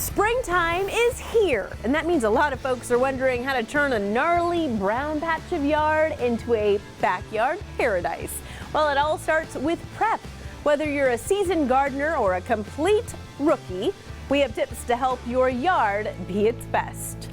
Springtime is here, and that means a lot of folks are wondering how to turn a gnarly brown patch of yard into a backyard paradise. Well, it all starts with prep. Whether you're a seasoned gardener or a complete rookie, we have tips to help your yard be its best.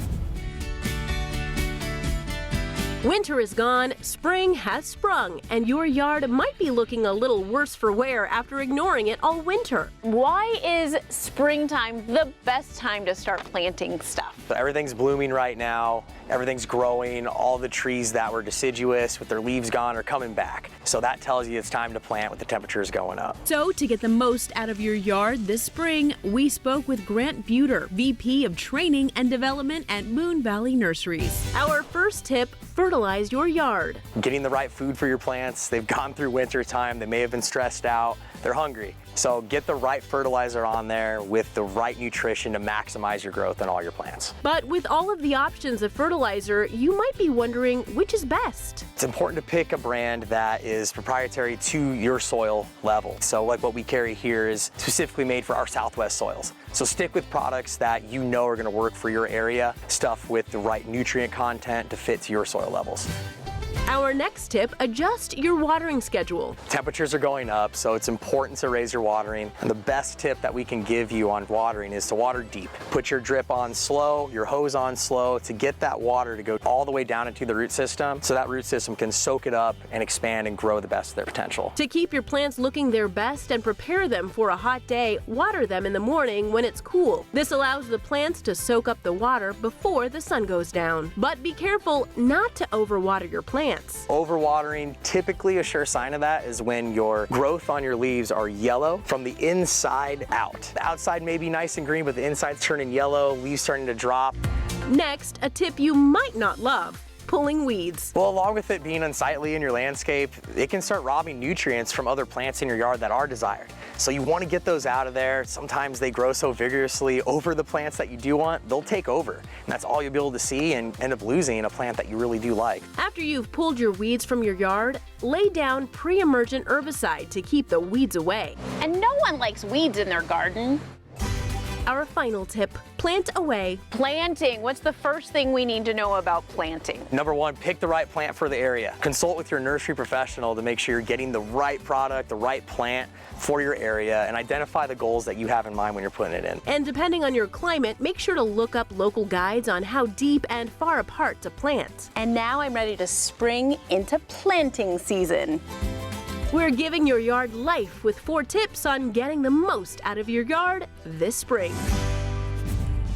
Winter is gone, spring has sprung, and your yard might be looking a little worse for wear after ignoring it all winter. Why is springtime the best time to start planting stuff? Everything's blooming right now. Everything's growing. All the trees that were deciduous with their leaves gone are coming back. So that tells you it's time to plant with the temperatures going up. So to get the most out of your yard this spring, we spoke with Grant Beuter, VP of Training and Development at Moon Valley Nurseries. Our first tip, fertilize your yard. Getting the right food for your plants. They've gone through winter time. They may have been stressed out. They're hungry. So get the right fertilizer on there with the right nutrition to maximize your growth in all your plants. But with all of the options of fertilizer, you might be wondering which is best. It's important to pick a brand that is proprietary to your soil level. So like what we carry here is specifically made for our Southwest soils. So stick with products that you know are going to work for your area, stuff with the right nutrient content to fit to your soil levels. Our next tip, adjust your watering schedule. Temperatures are going up, so it's important to raise your watering. And the best tip that we can give you on watering is to water deep. Put your drip on slow, your hose on slow to get that water to go all the way down into the root system so that root system can soak it up and expand and grow the best of their potential. To keep your plants looking their best and prepare them for a hot day, water them in the morning when it's cool. This allows the plants to soak up the water before the sun goes down. But be careful not to overwater your plants. Overwatering, typically a sure sign of that is when your growth on your leaves are yellow from the inside out. The outside may be nice and green, but the inside's turning yellow, leaves starting to drop. Next, a tip you might not love. Pulling weeds. Well, along with it being unsightly in your landscape, it can start robbing nutrients from other plants in your yard that are desired. So you want to get those out of there. Sometimes they grow so vigorously over the plants that you do want, they'll take over. And that's all you'll be able to see and end up losing a plant that you really do like. After you've pulled your weeds from your yard, lay down pre-emergent herbicide to keep the weeds away. And no one likes weeds in their garden. Our final tip, plant away. Planting. What's the first thing we need to know about planting? Number one, pick the right plant for the area. Consult with your nursery professional to make sure you're getting the right product, the right plant for your area, and identify the goals that you have in mind when you're putting it in. And depending on your climate, make sure to look up local guides on how deep and far apart to plant. And now I'm ready to spring into planting season. We're giving your yard life with 4 tips on getting the most out of your yard this spring.